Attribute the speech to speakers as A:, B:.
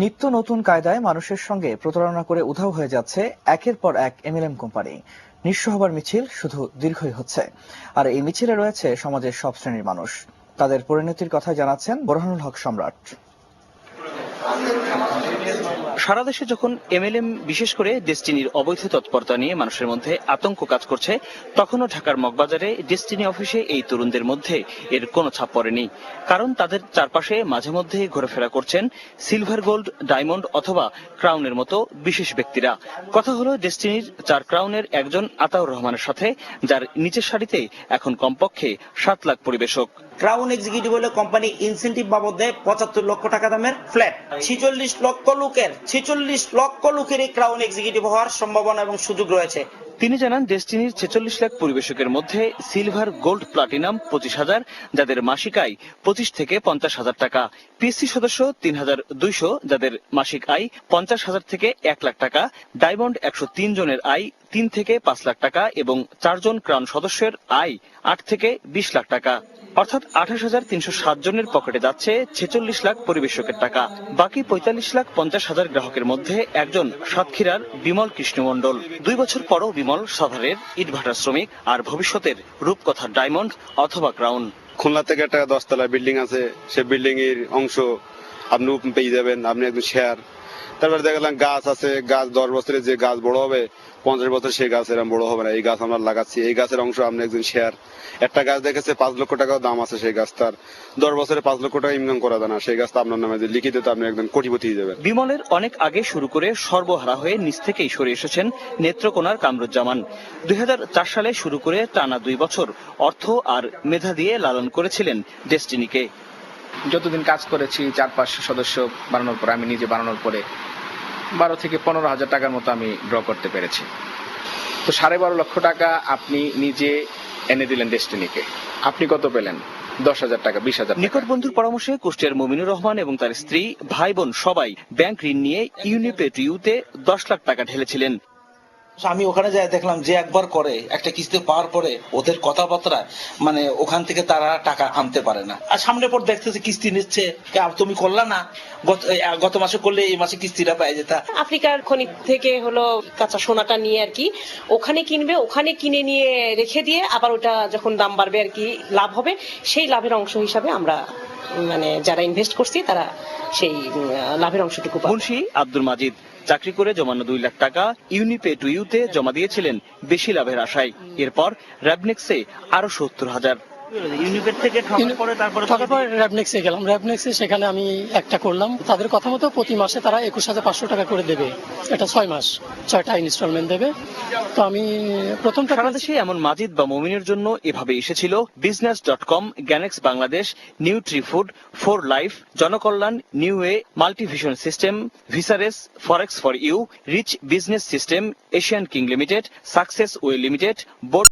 A: নিত্য নতুন কায়দায় মানুষের সঙ্গে প্রতারণা করে উধাও হয়ে যাচ্ছে একের পর এক এমএলএম কোম্পানি। নিঃস্ব হবার মিছিল শুধু দীর্ঘই হচ্ছে, আর এই মিছিলে রয়েছে সমাজের সব শ্রেণীর মানুষ। তাদের পরিণতির কথা জানাচ্ছেন বোরহানুল হক সম্রাট।
B: সারা দেশে যখন এমএলএম, বিশেষ করে ডেস্টিনির অবৈধ তৎপরতা নিয়ে মানুষের মধ্যে আতঙ্ক কাজ করছে, তখনও ঢাকার মগবাজারে ডেস্টিনি অফিসে এই তরুণদের মধ্যে এর কোনো ছাপ পড়েনি। কারণ তাদের চারপাশে মাঝে মধ্যে ঘোরাফেরা করছেন সিলভার, গোল্ড, ডায়মন্ড অথবা ক্রাউনের মতো বিশেষ ব্যক্তিরা। কথা হলো ডেস্টিনির 4 ক্রাউনের একজন আতাউর রহমানের সাথে, যার নিচের সারিতে এখন কমপক্ষে 7 লাখ পরিবেশক।
C: ক্রাউন এক্সিকিউটিভ হলে কোম্পানি ইনসেন্টিভ বাবদ দেয় 75 লক্ষ টাকা দামের ফ্ল্যাট। 46 লক্ষ লোকের এই ক্রাউন এক্সিকিউটিভ হওয়ার সম্ভাবনা এবং সুযোগ রয়েছে।
B: তিনি জানান, ডেস্টিনির 46 লাখ পরিবেশকের মধ্যে সিলভার, গোল্ড, প্লাটিনাম 25,000, যাদের মাসিক আয় 25 থেকে 50,000 টাকা। পিএসসি সদস্য 3,200, যাদের মাসিক আয় 50,000 থেকে 1 লাখ টাকা। ডায়মন্ড 103 জনের আয় 3 থেকে 5 লাখ টাকা এবং 4 জন ক্রাউন সদস্যের আয় 8 থেকে 20 লাখ টাকা। অর্থাৎ 28,307 জনের পকেটে যাচ্ছে 46 লাখ পরিবেশকের টাকা। বাকি 45,50,000 গ্রাহকের মধ্যে একজন সাতক্ষীরার বিমল কৃষ্ণ মণ্ডল। 2 বছর পরও বিমল সাভারের ইটভাটার শ্রমিক, আর ভবিষ্যতের রূপকথার ডায়মন্ড অথবা ক্রাউন।
D: খুলনা থেকে একটা 10 তলা বিল্ডিং আছে, সে বিল্ডিং এর অংশ আপনি পেয়ে যাবেন, আপনি একদম শেয়ার। তারপরে দেখলাম গাছ আছে, গাছ 10 বছরে যে গাছ বড় হবে, 50 বছর সেই গাছ এরকম বড় হবে না। এই গাছ আমরা লাগাচ্ছি, এই গাছের অংশ আপনি একজন শেয়ার। একটা গাছ দেখেছে 5 লক্ষ টাকা দাম আছে, সেই গাছটার 10 বছরে 5 লক্ষ টাকা ইনকাম করা যায় না। সেই গাছটা আপনার নামে লিখিত, আপনি একদম কোটিপতি হয়ে যাবেন।
B: বিমলের অনেক আগে শুরু করে সর্বহারা হয়ে নিচ থেকেই সরে এসেছেন নেত্রকোনার কামরুজ্জামান। 2004 সালে শুরু করে টানা 2 বছর অর্থ আর মেধা দিয়ে লালন করেছিলেন ডেস্টিনিকে।
E: যতদিন কাজ করেছি 4-500 সদস্য বানানোর পরে, আমি নিজে বানানোর পরে 12 থেকে 15,000 টাকার মতো আমি ড্র করতে পেরেছি। তো 12.5 লক্ষ টাকা আপনি নিজে এনে দিলেন ডেস্টিনিকে, আপনি কত পেলেন? 10,000 টাকা, 20,000 টাকা।
B: নিকট বন্ধুর পরামর্শে কুষ্টিয়ার মমিনুর রহমান এবং তার স্ত্রী, ভাই বোন সবাই ব্যাংক ঋণ নিয়ে ইউনিপে টু ইউতে 10 লাখ টাকা ঢেলেছিলেন।
F: আমি ওখানে যাই দেখলাম যে একবার করে একটা কিস্তি পাওয়ার পরে ওদের কথাবার্তা মানে ওখান থেকে তারা টাকা আনতে পারে না। আর সামনে পর দেখতেছে কিস্তি নিচ্ছে, তুমি করলা না, গত মাসে করলে এই মাসে কিস্তিটা পাই যেতা।
G: আফ্রিকার খনি থেকে হলো কাঁচা সোনাটা নিয়ে আর কি ওখানে কিনবে, ওখানে কিনে নিয়ে রেখে দিয়ে আবার ওটা যখন দাম বাড়বে আর কি লাভ হবে, সেই লাভের অংশ হিসাবে আমরা মানে যারা ইনভেস্ট করছি তারা সেই লাভের অংশটুকু পাবে।
B: মুন্সি আব্দুল মাজিদ চাকরি করে জমানো 2 লাখ টাকা ইউনিপে টু ইউতে জমা দিয়েছিলেন বেশি লাভের আশায়। এরপর র্যাবনেক্সে আরো 70,000।
C: ইউনিপের থেকে তারপরে
H: র্যাবনেক্সে গেলাম। র্যাবনেক্সে সেখানে আমি একটা করলাম, তাদের কথা মতো প্রতি মাসে তারা 21,500 টাকা করে দেবে। এটা 6 মাস, 6টা ইনস্টলমেন্ট দেবে। তো আমি প্রথমটা
B: সারা দেশে এমন মাজিদ বা মমিনের জন্য এভাবে এসেছিল business.com, গ্যানেক্স Bangladesh, Nutrifood, 4 life, Janakalyan, new way, Multivision system, ভিসারেস, forex for you, rich business system, Asian king limited, success way limited, board